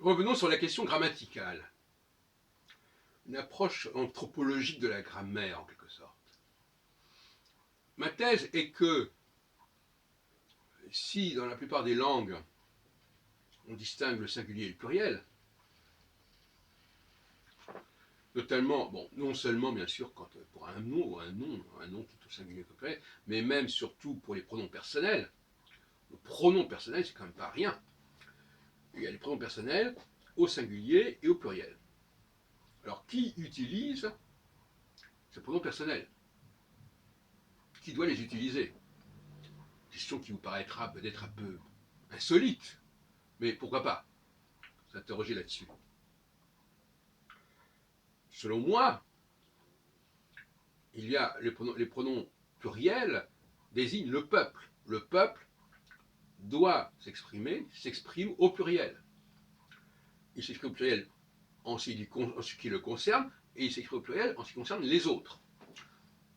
Revenons sur la question grammaticale. Une approche anthropologique de la grammaire, en quelque sorte. Ma thèse est que si, dans la plupart des langues, on distingue le singulier et le pluriel, notamment, bon, non seulement bien sûr quand, pour un mot, un nom qui est au singulier et au pluriel, mais même surtout pour les pronoms personnels. Le pronom personnel, c'est quand même pas rien. Il y a les pronoms personnels au singulier et au pluriel. Alors, qui utilise ces pronoms personnels? Qui doit les utiliser? Question qui vous paraîtra peut-être un peu insolite, mais pourquoi pas s'interroger là-dessus. Selon moi, il y a les pronoms pluriels désignent le peuple. Le peuple doit s'exprime au pluriel. Il s'exprime au pluriel en ce qui le concerne, et il s'exprime au pluriel en ce qui concerne les autres.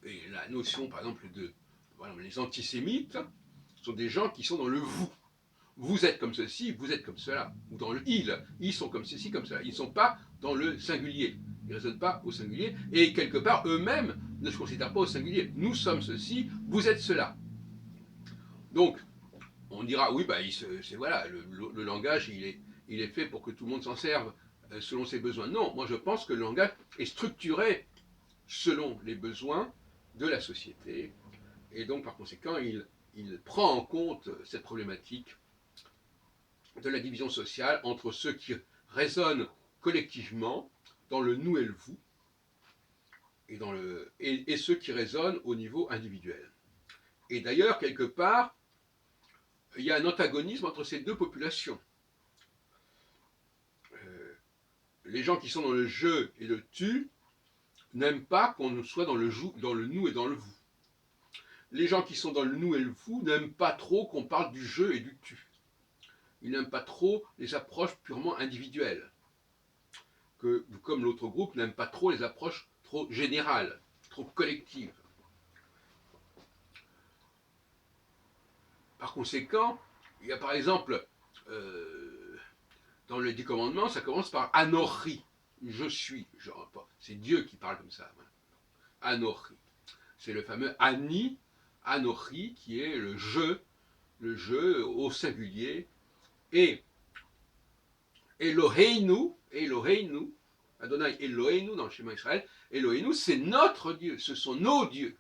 Et la notion, par exemple, les antisémites sont des gens qui sont dans le vous. Vous êtes comme ceci, vous êtes comme cela. Ou dans le ils sont comme ceci, comme cela. Ils ne sont pas dans le singulier. Ils ne raisonnent pas au singulier. Et quelque part, eux-mêmes ne se considèrent pas au singulier. Nous sommes ceci, vous êtes cela. Donc, on dira, oui, voilà, le langage, il est fait pour que tout le monde s'en serve selon ses besoins. Non, moi je pense que le langage est structuré selon les besoins de la société. Et donc, par conséquent, il prend en compte cette problématique de la division sociale entre ceux qui raisonnent collectivement dans le nous et le vous, et ceux qui raisonnent au niveau individuel. Et d'ailleurs, quelque part, il y a un antagonisme entre ces deux populations. Les gens qui sont dans le je et le tu n'aiment pas qu'on soit dans le nous et dans le vous. Les gens qui sont dans le nous et le vous n'aiment pas trop qu'on parle du je et du tu. Ils n'aiment pas trop les approches purement individuelles. Comme l'autre groupe n'aime pas trop les approches trop générales, trop collectives. Par conséquent, il y a par exemple, dans les 10 commandements, ça commence par Anochi, je suis. C'est Dieu qui parle comme ça. Anochi. C'est le fameux Ani, Anochi, qui est le je au singulier. Et Eloheinu, Adonai Eloheinu dans le schéma Israël, Eloheinu, c'est notre Dieu, ce sont nos dieux.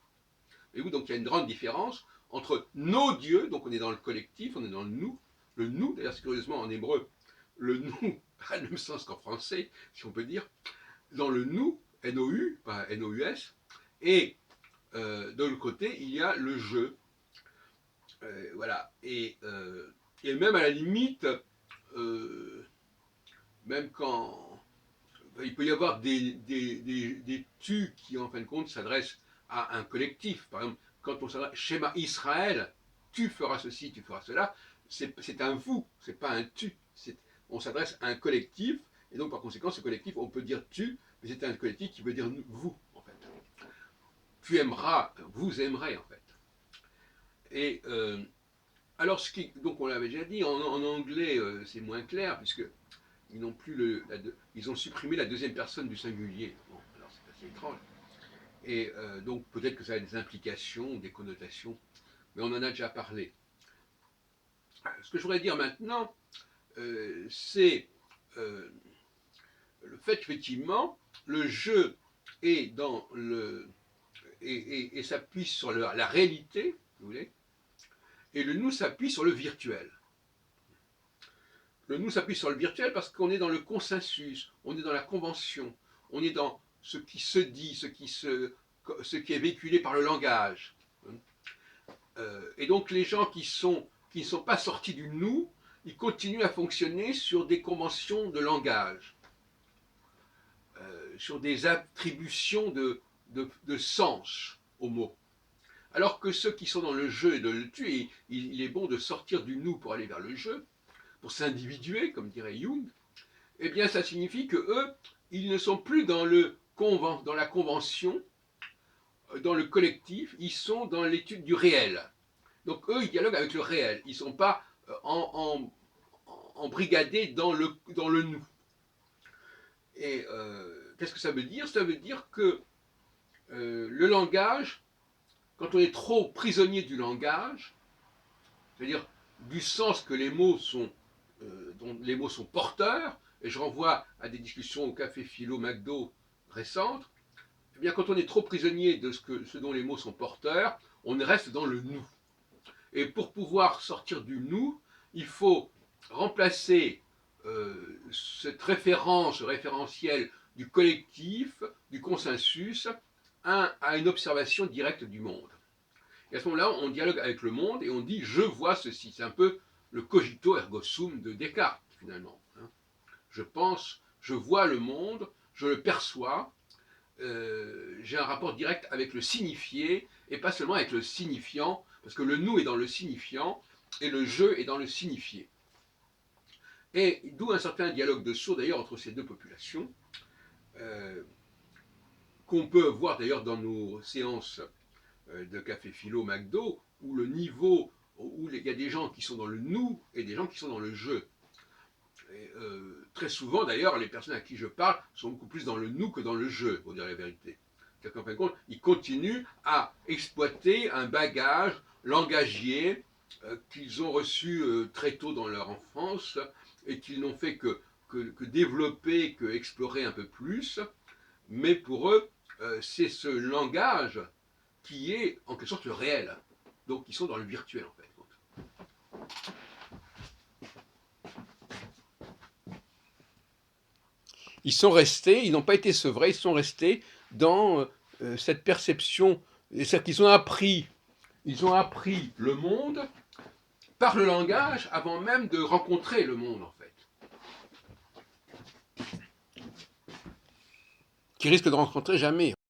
Et vous, donc il y a une grande différence entre nos dieux, donc on est dans le collectif, on est dans le nous, d'ailleurs c'est curieusement en hébreu, le nous a le même sens qu'en français, si on peut dire, dans le nous, N-O-U, pas N-O-U-S, et de l'autre côté, il y a le je. Voilà, et même à la limite, même quand il peut y avoir des tu qui en fin de compte s'adressent à un collectif. Par exemple, quand on s'adresse schéma Israël, tu feras ceci, tu feras cela, c'est un vous, c'est pas un tu. On s'adresse à un collectif, et donc par conséquent, ce collectif, on peut dire tu, mais c'est un collectif qui veut dire vous, en fait. Tu aimeras, vous aimerez, en fait. Et alors, donc on l'avait déjà dit, en anglais, c'est moins clair, puisque ils n'ont plus ils ont supprimé la deuxième personne du singulier. Bon, alors c'est assez étrange. Et donc peut-être que ça a des implications, des connotations, mais on en a déjà parlé. Ce que je voudrais dire maintenant, c'est le fait qu'effectivement, le jeu est dans le et s'appuie sur la réalité, vous voulez, et le nous s'appuie sur le virtuel. Le nous s'appuie sur le virtuel parce qu'on est dans le consensus, on est dans la convention, on est dans ce qui se dit, ce qui est véhiculé par le langage. Et donc les gens qui ne sont pas sortis du nous, ils continuent à fonctionner sur des conventions de langage, sur des attributions de sens aux mots. Alors que ceux qui sont dans le jeu et de le tu, il est bon de sortir du nous pour aller vers le jeu, pour s'individuer, comme dirait Jung, eh bien ça signifie que eux, ils ne sont plus dans la convention, dans le collectif, ils sont dans l'étude du réel. Donc eux, ils dialoguent avec le réel. Ils ne sont pas embrigadés dans le nous. Et qu'est-ce que ça veut dire? Ça veut dire que le langage, quand on est trop prisonnier du langage, c'est-à-dire du sens que les mots sont, dont les mots sont porteurs, et je renvoie à des discussions au Café Philo McDo récentes, eh bien quand on est trop prisonnier de ce dont les mots sont porteurs, on reste dans le nous. Et pour pouvoir sortir du nous, il faut remplacer cette référence, ce référentiel du collectif, du consensus, à une observation directe du monde. Et à ce moment-là, on dialogue avec le monde et on dit « je vois ceci ». C'est un peu le cogito ergo sum de Descartes, finalement. Je pense, je vois le monde, je le perçois, j'ai un rapport direct avec le signifié et pas seulement avec le signifiant, parce que le nous est dans le signifiant et le je est dans le signifié. Et d'où un certain dialogue de sourds d'ailleurs entre ces deux populations, qu'on peut voir d'ailleurs dans nos séances de Café Philo McDo, où le niveau, où il y a des gens qui sont dans le nous et des gens qui sont dans le je. Et, très souvent d'ailleurs, les personnes à qui je parle sont beaucoup plus dans le nous que dans le je, pour dire la vérité. C'est-à-dire qu'en fin de compte, ils continuent à exploiter un bagage langagier qu'ils ont reçu très tôt dans leur enfance et qu'ils n'ont fait que développer, que explorer un peu plus. Mais pour eux, c'est ce langage qui est en quelque sorte le réel. Donc ils sont dans le virtuel en fait. Ils sont restés, ils n'ont pas été sevrés, ils sont restés dans cette perception, c'est-à-dire qu'ils ont appris le monde par le langage avant même de rencontrer le monde en fait. Qu'ils risquent de rencontrer jamais.